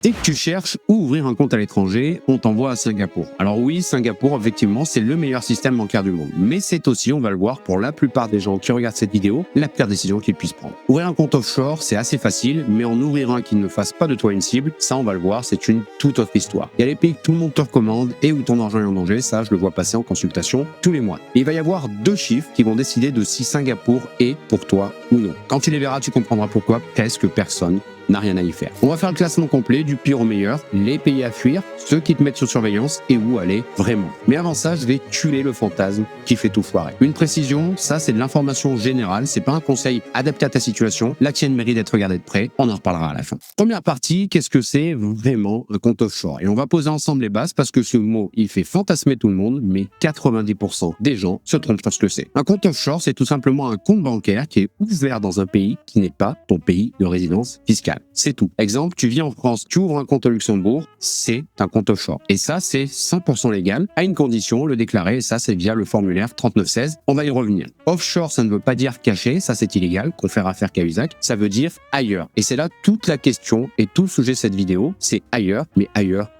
Dès que tu cherches où ouvrir un compte à l'étranger, on t'envoie à Singapour. Alors oui, Singapour, effectivement, c'est le meilleur système bancaire du monde. Mais c'est aussi, on va le voir, pour la plupart des gens qui regardent cette vidéo, la pire décision qu'ils puissent prendre. Ouvrir un compte offshore, c'est assez facile, mais en ouvrir un qui ne fasse pas de toi une cible, ça on va le voir, c'est une toute autre histoire. Il y a les pays que tout le monde te recommande et où ton argent est en danger, ça je le vois passer en consultation tous les mois. Et il va y avoir deux chiffres qui vont décider de si Singapour est pour toi ou non. Quand tu les verras, tu comprendras pourquoi presque personne n'a rien à y faire. On va faire le classement complet du pire au meilleur, les pays à fuir, ceux qui te mettent sous surveillance et où aller vraiment. Mais avant ça, je vais tuer le fantasme qui fait tout foirer. Une précision, ça c'est de l'information générale, c'est pas un conseil adapté à ta situation. La tienne mérite d'être regardée de près, on en reparlera à la fin. Première partie, qu'est-ce que c'est vraiment un compte offshore? Et on va poser ensemble les bases parce que ce mot, il fait fantasmer tout le monde, mais 90% des gens se trompent sur ce que c'est. Un compte offshore, c'est tout simplement un compte bancaire qui est ouvert dans un pays qui n'est pas ton pays de résidence fiscale. C'est tout. Exemple, tu vis en France, tu ouvres un compte au Luxembourg, c'est un compte offshore. Et ça, c'est 100% légal, à une condition, le déclarer, et ça, c'est via le formulaire 3916. On va y revenir. Offshore, ça ne veut pas dire caché, ça c'est illégal, confère affaire Cahuzac, ça veut dire ailleurs. Et c'est là toute la question et tout le sujet de cette vidéo, c'est ailleurs, mais ailleurs.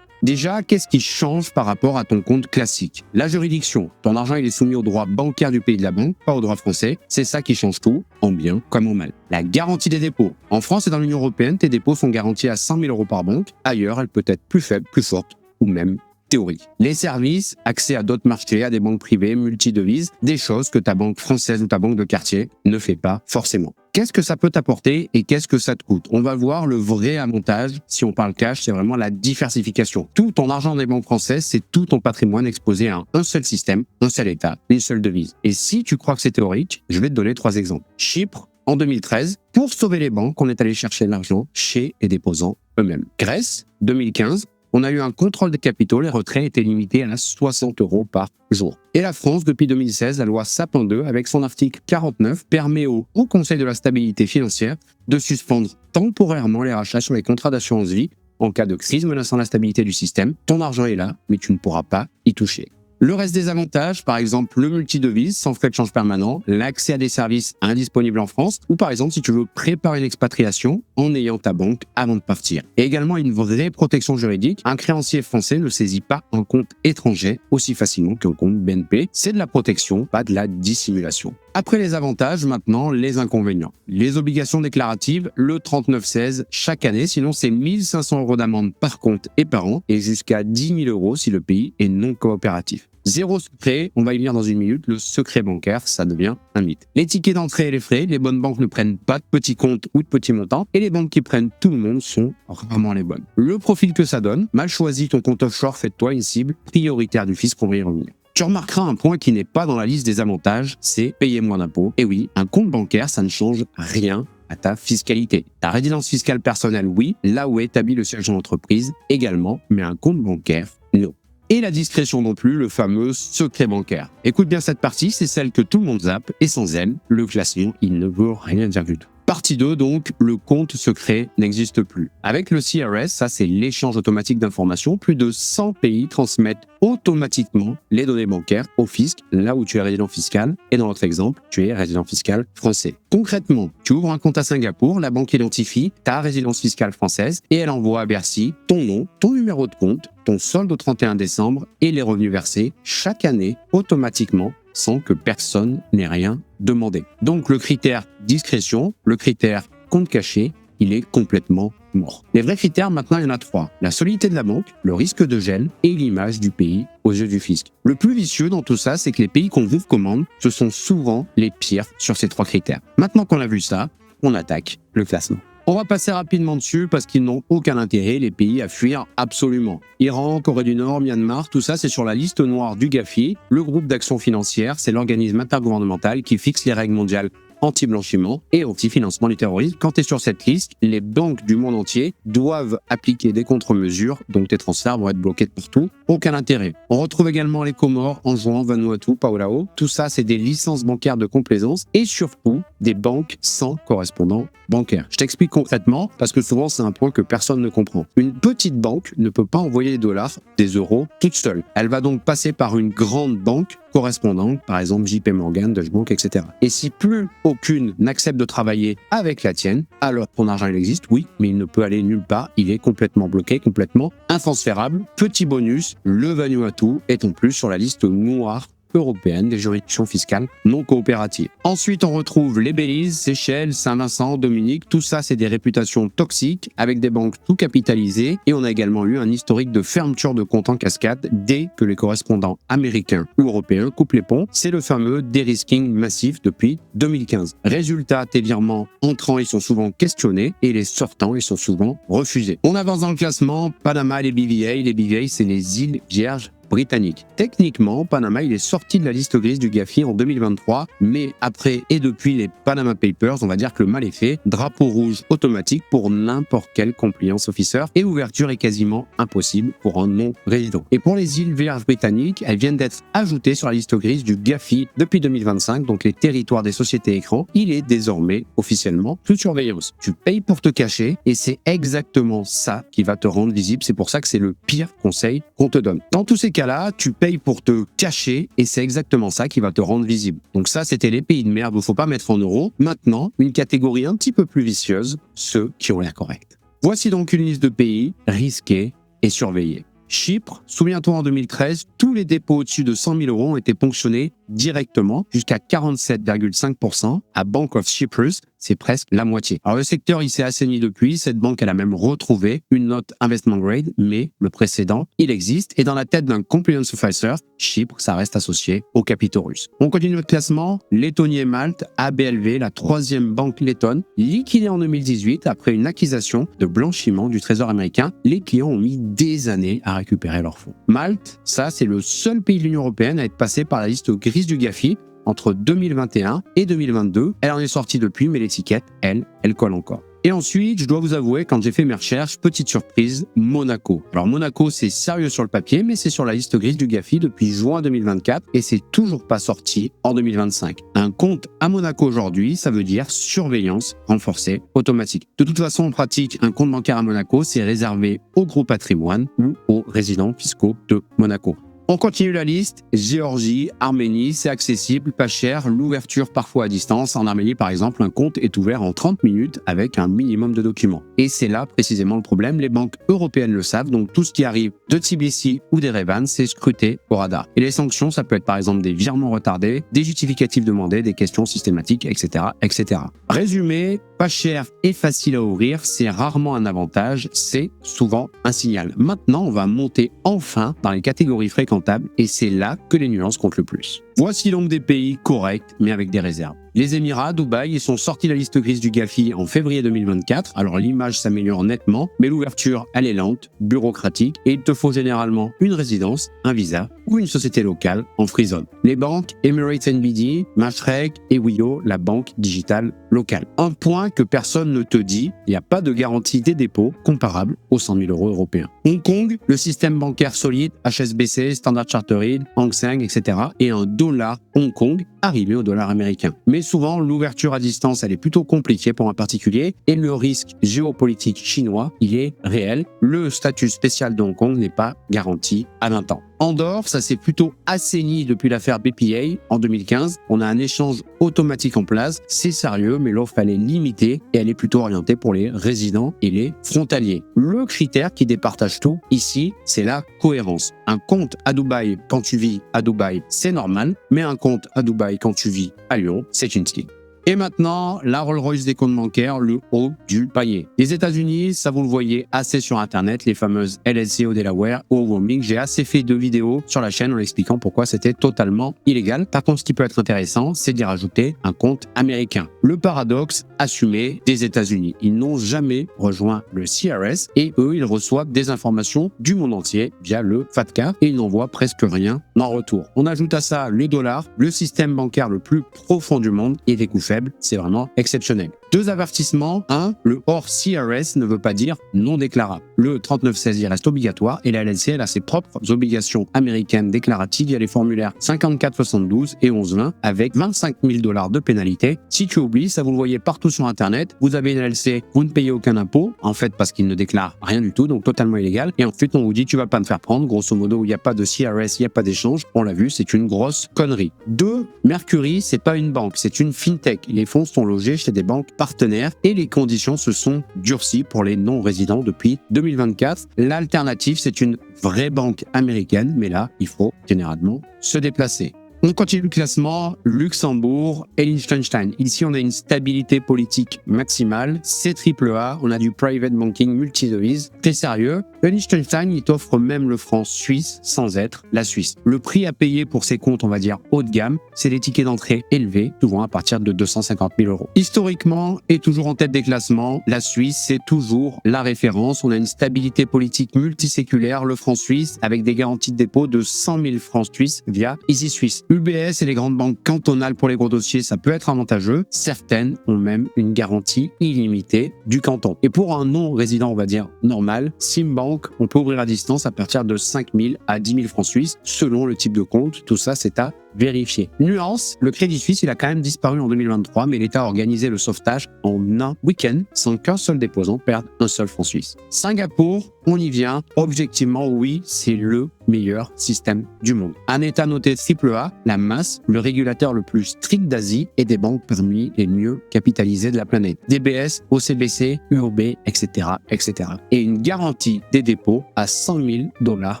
Déjà, qu'est-ce qui change par rapport à ton compte classique? La juridiction. Ton argent, il est soumis au droit bancaire du pays de la banque, pas au droit français. C'est ça qui change tout, en bien comme en mal. La garantie des dépôts. En France et dans l'Union européenne, tes dépôts sont garantis à 100 000 € par banque. Ailleurs, elle peut être plus faible, plus forte ou même théorique. Les services, accès à d'autres marchés, à des banques privées, multidevises, des choses que ta banque française ou ta banque de quartier ne fait pas forcément. Qu'est-ce que ça peut t'apporter et qu'est-ce que ça te coûte? On va voir le vrai avantage, si on parle cash, c'est vraiment la diversification. Tout ton argent des banques françaises, c'est tout ton patrimoine exposé à un seul système, un seul état, une seule devise. Et si tu crois que c'est théorique, je vais te donner 3 exemples. Chypre, en 2013, pour sauver les banques, on est allé chercher de l'argent chez les déposants eux-mêmes. Grèce, 2015, on a eu un contrôle des capitaux, les retraits étaient limités à 60 € par jour. Et la France, depuis 2016, la loi Sapin 2, avec son article 49, permet au Haut Conseil de la stabilité financière de suspendre temporairement les rachats sur les contrats d'assurance vie en cas de crise menaçant la stabilité du système. Ton argent est là, mais tu ne pourras pas y toucher. Le reste des avantages, par exemple le multidevise sans frais de change permanent, l'accès à des services indisponibles en France, ou par exemple si tu veux préparer une expatriation en ayant ta banque avant de partir. Et également une vraie protection juridique, un créancier français ne saisit pas un compte étranger aussi facilement qu'un compte BNP. C'est de la protection, pas de la dissimulation. Après les avantages, maintenant les inconvénients. Les obligations déclaratives, le 3916 chaque année, sinon c'est 1 500 € d'amende par compte et par an, et jusqu'à 10 000 € si le pays est non coopératif. Zéro secret, on va y venir dans une minute, le secret bancaire, ça devient un mythe. Les tickets d'entrée et les frais, les bonnes banques ne prennent pas de petits comptes ou de petits montants, et les banques qui prennent tout le monde sont rarement les bonnes. Le profil que ça donne, mal choisi ton compte offshore, fait de toi une cible prioritaire du fisc, on va y revenir. Tu remarqueras un point qui n'est pas dans la liste des avantages, c'est payer moins d'impôts. Et oui, un compte bancaire, ça ne change rien à ta fiscalité. Ta résidence fiscale personnelle, oui, là où est établi le siège de l'entreprise, également, mais un compte bancaire, non. Et la discrétion non plus, le fameux secret bancaire. Écoute bien cette partie, c'est celle que tout le monde zappe, et sans elle, le classement, il ne veut rien dire du tout. Partie 2, donc, le compte secret n'existe plus. Avec le CRS, ça c'est l'échange automatique d'informations, plus de 100 pays transmettent automatiquement les données bancaires au fisc, là où tu es résident fiscal, et dans notre exemple, tu es résident fiscal français. Concrètement, tu ouvres un compte à Singapour, la banque identifie ta résidence fiscale française, et elle envoie à Bercy ton nom, ton numéro de compte, ton solde au 31 décembre et les revenus versés chaque année automatiquement sans que personne n'ait rien demandé. Donc le critère discrétion, le critère compte caché, il est complètement mort. Les vrais critères, maintenant, il y en a 3. La solidité de la banque, le risque de gel et l'image du pays aux yeux du fisc. Le plus vicieux dans tout ça, c'est que les pays qu'on vous recommande, ce sont souvent les pires sur ces 3 critères. Maintenant qu'on a vu ça, on attaque le classement. On va passer rapidement dessus parce qu'ils n'ont aucun intérêt, les pays à fuir absolument. Iran, Corée du Nord, Myanmar, tout ça c'est sur la liste noire du GAFI. Le groupe d'action financière, c'est l'organisme intergouvernemental qui fixe les règles mondiales anti-blanchiment et anti-financement du terrorisme. Quand tu es sur cette liste, les banques du monde entier doivent appliquer des contre-mesures, donc tes transferts vont être bloqués de partout. Aucun intérêt. On retrouve également les Comores, Anjouan, Vanuatu, Palau. Tout ça, c'est des licences bancaires de complaisance et surtout des banques sans correspondant bancaire. Je t'explique concrètement parce que souvent c'est un point que personne ne comprend. Une petite banque ne peut pas envoyer des dollars, des euros toute seule. Elle va donc passer par une grande banque correspondante, par exemple JP Morgan, Deutsche Bank, etc. Et si plus aucune n'accepte de travailler avec la tienne, alors ton argent il existe, oui, mais il ne peut aller nulle part, il est complètement bloqué, complètement intransférable. Petit bonus, le Vanuatu est en plus sur la liste noire européenne des juridictions fiscales non coopératives. Ensuite, on retrouve les Belize, Seychelles, Saint-Vincent, Dominique. Tout ça, c'est des réputations toxiques avec des banques tout capitalisées. Et on a également eu un historique de fermeture de comptes en cascade dès que les correspondants américains ou européens coupent les ponts. C'est le fameux dérisking massif depuis 2015. Résultat, tes virements entrants, ils sont souvent questionnés et les sortants, ils sont souvent refusés. On avance dans le classement. Panama, les BVA. Les BVA, c'est les îles Vierges britannique. Techniquement, Panama il est sorti de la liste grise du GAFI en 2023, mais après et depuis les Panama Papers, on va dire que le mal est fait. Drapeau rouge automatique pour n'importe quel compliance officer et ouverture est quasiment impossible pour un non-résident. Et pour les îles Vierges britanniques, elles viennent d'être ajoutées sur la liste grise du GAFI depuis 2025, donc les territoires des sociétés écrans. Il est désormais officiellement sous surveillance. Tu payes pour te cacher et c'est exactement ça qui va te rendre visible. C'est pour ça que c'est le pire conseil qu'on te donne. Dans tous ces cas-là, tu payes pour te cacher et c'est exactement ça qui va te rendre visible. Donc ça, c'était les pays de merde où il ne faut pas mettre en euros. Maintenant, une catégorie un petit peu plus vicieuse, ceux qui ont l'air corrects. Voici donc une liste de pays risqués et surveillés. Chypre, souviens-toi en 2013, tous les dépôts au-dessus de 100 000 euros ont été ponctionnés directement jusqu'à 47,5% à Bank of Cyprus, c'est presque la moitié. Alors le secteur il s'est assaini depuis, cette banque elle a même retrouvé une note investment grade, mais le précédent il existe et dans la tête d'un compliance officer, Chypre ça reste associé aux capitaux russes. On continue notre classement, Lettonie et Malte, ABLV, la troisième banque lettonne, liquidée en 2018 après une accusation de blanchiment du trésor américain. Les clients ont mis des années à récupérer leurs fonds. Malte, ça c'est le seul pays de l'Union européenne à être passé par la liste grise du GAFI entre 2021 et 2022. Elle en est sortie depuis, mais l'étiquette, elle colle encore. Et ensuite, je dois vous avouer, quand j'ai fait mes recherches, petite surprise, Monaco. Alors Monaco, c'est sérieux sur le papier, mais c'est sur la liste grise du GAFI depuis juin 2024 et c'est toujours pas sorti en 2025. Un compte à Monaco aujourd'hui, ça veut dire surveillance renforcée automatique. De toute façon, en pratique, un compte bancaire à Monaco, c'est réservé au gros patrimoine ou aux résidents fiscaux de Monaco. On continue la liste, Géorgie, Arménie, c'est accessible, pas cher, l'ouverture parfois à distance. En Arménie par exemple, un compte est ouvert en 30 minutes avec un minimum de documents. Et c'est là précisément le problème, les banques européennes le savent, donc tout ce qui arrive de Tbilissi ou d'Erevan, c'est scruté au radar. Et les sanctions, ça peut être par exemple des virements retardés, des justificatifs demandés, des questions systématiques, etc. etc. Résumé, pas cher et facile à ouvrir, c'est rarement un avantage, c'est souvent un signal. Maintenant, on va monter enfin dans les catégories fréquentables et c'est là que les nuances comptent le plus. Voici donc des pays corrects mais avec des réserves. Les Émirats, Dubaï, ils sont sortis de la liste grise du GAFI en février 2024. Alors l'image s'améliore nettement, mais l'ouverture, elle est lente, bureaucratique et il te faut généralement une résidence, un visa ou une société locale en free zone. Les banques, Emirates NBD, Mashreq et Wio, la banque digitale locale. Un point que personne ne te dit, il n'y a pas de garantie des dépôts comparable aux 100 000 euros européens. Hong Kong, le système bancaire solide, HSBC, Standard Chartered, Hang Seng, etc. et un dollar Hong Kong arrivé au dollar américain. Mais souvent, l'ouverture à distance, elle est plutôt compliquée pour un particulier et le risque géopolitique chinois, il est réel. Le statut spécial de Hong Kong n'est pas garanti à 20 ans. Andorre, ça s'est plutôt assaini depuis l'affaire BPA en 2015. On a un échange automatique en place. C'est sérieux, mais l'offre, elle est limitée et elle est plutôt orientée pour les résidents et les frontaliers. Le critère qui départage tout ici, c'est la cohérence. Un compte à Dubaï quand tu vis à Dubaï, c'est normal, mais un compte à Dubaï quand tu vis à Lyon, c'est une skid. Et maintenant, la Rolls-Royce des comptes bancaires, le haut du panier. Les États-Unis, ça vous le voyez assez sur Internet, les fameuses LLC au Delaware, au Wyoming. J'ai assez fait de vidéos sur la chaîne en expliquant pourquoi c'était totalement illégal. Par contre, ce qui peut être intéressant, c'est d'y rajouter un compte américain. Le paradoxe assumé des États-Unis. Ils n'ont jamais rejoint le CRS et eux, ils reçoivent des informations du monde entier via le FATCA et ils n'envoient presque rien en retour. On ajoute à ça le dollar, le système bancaire le plus profond du monde et des coûts faibles, c'est vraiment exceptionnel. Deux avertissements. 1. Le hors CRS ne veut pas dire non déclarable. Le 3916 il reste obligatoire et la LLC elle a ses propres obligations américaines déclaratives via les formulaires 5472 et 1120 avec 25 000 $ de pénalité. Si tu oublies, ça vous le voyez partout sur Internet, vous avez une LLC, vous ne payez aucun impôt, en fait parce qu'il ne déclare rien du tout, donc totalement illégal. Et ensuite on vous dit tu vas pas me faire prendre, grosso modo il n'y a pas de CRS, il n'y a pas d'échange. On l'a vu, c'est une grosse connerie. 2. Mercury, c'est pas une banque, c'est une fintech. Les fonds sont logés chez des banques partenaires et les conditions se sont durcies pour les non-résidents depuis 2024. L'alternative, c'est une vraie banque américaine, mais là, il faut généralement se déplacer. On continue le classement, Luxembourg et Liechtenstein. Ici, on a une stabilité politique maximale, c'est AAA, on a du private banking multi-devise, très sérieux. Le Liechtenstein, il t'offre même le franc suisse sans être la Suisse. Le prix à payer pour ces comptes, on va dire haut de gamme, c'est des tickets d'entrée élevés, souvent à partir de 250 000 €. Historiquement, et toujours en tête des classements, la Suisse, c'est toujours la référence. On a une stabilité politique multiséculaire, le franc suisse, avec des garanties de dépôt de 100 000 francs suisses via Easy Suisse. UBS et les grandes banques cantonales pour les gros dossiers, ça peut être avantageux. Certaines ont même une garantie illimitée du canton. Et pour un non-résident, on va dire normal, Simbank, on peut ouvrir à distance à partir de 5 000 à 10 000 francs suisses selon le type de compte. Tout ça, c'est à vérifier. Nuance, le Crédit Suisse, il a quand même disparu en 2023, mais l'État a organisé le sauvetage en un week-end sans qu'un seul déposant perde un seul franc suisse. Singapour, on y vient. Objectivement, oui, c'est le meilleur système du monde. Un État noté AAA, la masse, le régulateur le plus strict d'Asie et des banques parmi les mieux capitalisées de la planète. DBS, OCBC, UOB, etc., etc. Et une garantie des dépôts à 100 000 $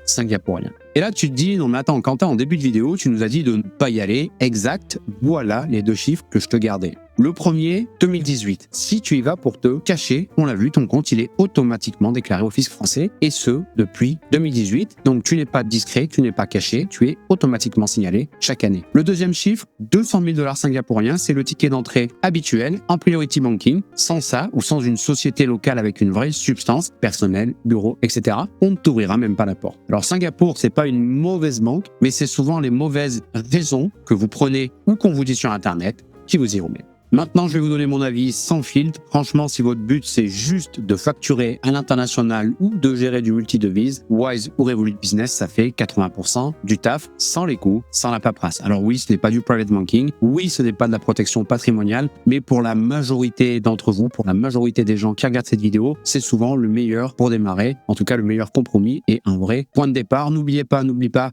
singapouriens. Et là, tu te dis, non mais attends, Quentin, en début de vidéo, tu nous as dit de ne pas y aller. Exact, voilà les deux chiffres que je te gardais. Le premier, 2018. Si tu y vas pour te cacher, on l'a vu, ton compte, il est automatiquement déclaré au fisc français, et ce, depuis 2018. Donc, tu n'es pas discret, tu n'es pas caché, tu es automatiquement signalé chaque année. Le deuxième chiffre, 200 000 $ singapouriens, c'est le ticket d'entrée habituel en priority banking. Sans ça, ou sans une société locale avec une vraie substance, personnel, bureau, etc., on ne t'ouvrira même pas la porte. Alors, Singapour, c'est pas une mauvaise banque, mais c'est souvent les mauvaises raisons que vous prenez ou qu'on vous dit sur Internet qui vous y remettent. Maintenant, je vais vous donner mon avis sans filtre. Franchement, si votre but, c'est juste de facturer à l'international ou de gérer du multi-devise, Wise ou Revolut Business, ça fait 80% du taf sans les coûts, sans la paperasse. Alors oui, ce n'est pas du private banking. Oui, ce n'est pas de la protection patrimoniale. Mais pour la majorité d'entre vous, pour la majorité des gens qui regardent cette vidéo, c'est souvent le meilleur pour démarrer. En tout cas, le meilleur compromis et un vrai point de départ. N'oubliez pas,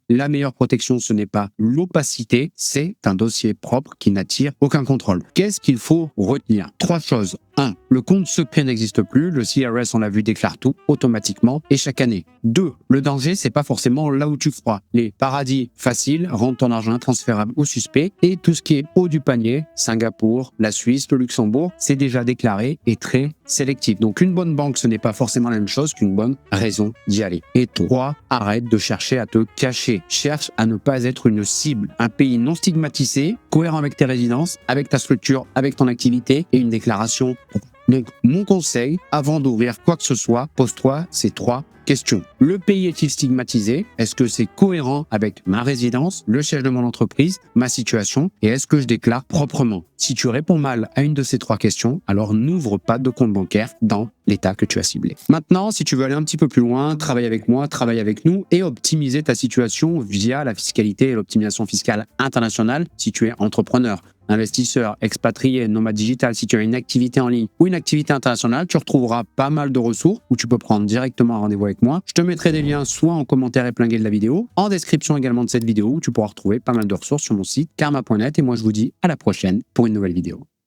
la meilleure protection, ce n'est pas l'opacité, c'est un dossier propre qui n'attire aucun contrôle. Qu'est-ce qu'il faut retenir? 3 choses. 1. Le compte secret n'existe plus. Le CRS, on l'a vu, déclare tout automatiquement et chaque année. 2. Le danger, c'est pas forcément là où tu crois. Les paradis faciles rendent ton argent intransférable ou suspect et tout ce qui est haut du panier, Singapour, la Suisse, le Luxembourg, c'est déjà déclaré et très sélectif. Donc une bonne banque, ce n'est pas forcément la même chose qu'une bonne raison d'y aller. Et 3. Arrête de chercher à te cacher. Cherche à ne pas être une cible. Un pays non stigmatisé, cohérent avec tes résidences, avec ta structure, avec ton activité et une déclaration. Donc, mon conseil, avant d'ouvrir quoi que ce soit, pose-toi ces 3 questions. Le pays est-il stigmatisé? Est-ce que c'est cohérent avec ma résidence, le siège de mon entreprise, ma situation? Et est-ce que je déclare proprement? Si tu réponds mal à une de ces 3 questions, alors n'ouvre pas de compte bancaire dans l'État que tu as ciblé. Maintenant, si tu veux aller un petit peu plus loin, travaille avec moi, travaille avec nous et optimiser ta situation via la fiscalité et l'optimisation fiscale internationale si tu es entrepreneur, investisseur, expatrié, nomade digital, si tu as une activité en ligne ou une activité internationale, tu retrouveras pas mal de ressources où tu peux prendre directement un rendez-vous avec moi. Je te mettrai des liens soit en commentaire épinglé de la vidéo, en description également de cette vidéo où tu pourras retrouver pas mal de ressources sur mon site karma.net et moi je vous dis à la prochaine pour une nouvelle vidéo.